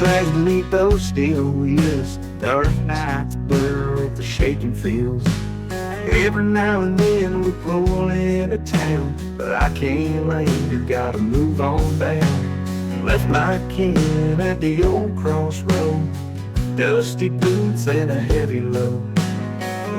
track beneath those steel wheels. Dark nights blur with the shaking fields. Every now and then we pull into town, but I can't linger, gotta move on down. Left my kid at the old crossroad, dusty boots and a heavy load.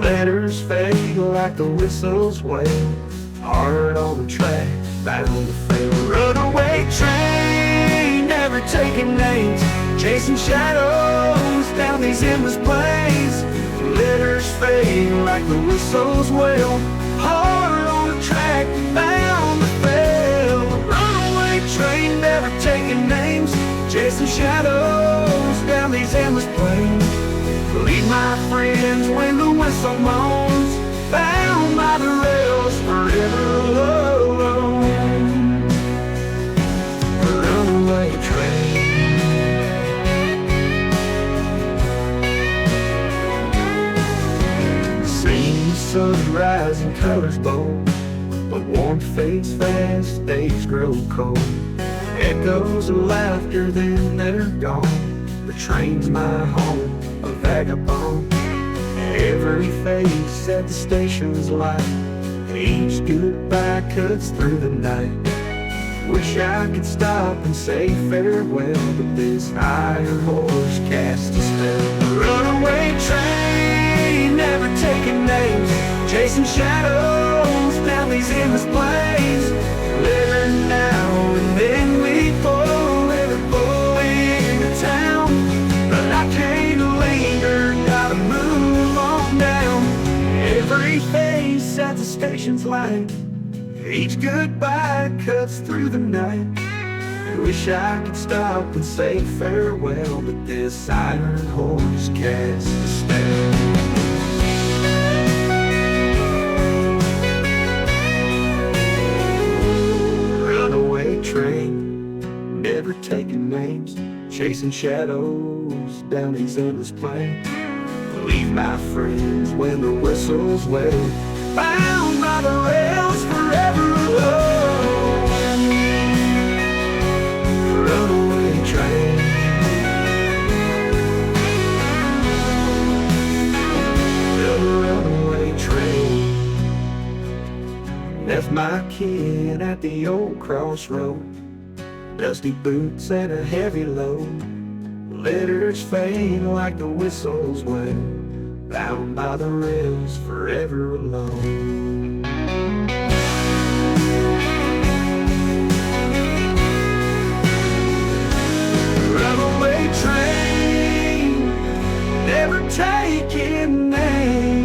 Letters fade like the whistles wail, hard on the track, bound to fail. Runaway train, never taking names, chasing shadows down these endless plains. Letters fade like the whistles wail, hard on the track, bound to fail. Runaway train, never taking names, chasing shadows down these endless plains. Leave my friends when the whistle moans, bound by the rails, forever alone. Runaway train. See the sun rise in colors bold, but warmth fades fast, days grow cold. Echoes of laughter, then they're gone. The train's my home, a vagabond. Every face at the station's light, each goodbye cuts through the night. Wish I could stop and say farewell, but this iron horse casts a spell. Runaway train, never taking names, chasing shadows down these endless plains. Every now and then we pull every boy into town, but I can't linger, gotta move on down. Every face at the station's light, each goodbye cuts through the night. I wish I could stop and say farewell, but this iron horse casts a spell. Runaway train, never taking names, chasing shadows down these endless plains. Leave my friends when the whistles wail, bound by the rails, forever alone. Runaway train. Runaway train. Left my kid at the old crossroad, dusty boots and a heavy load. Letters fade like the whistles wail, bound by the rails, forever alone. Runaway train, never taking names.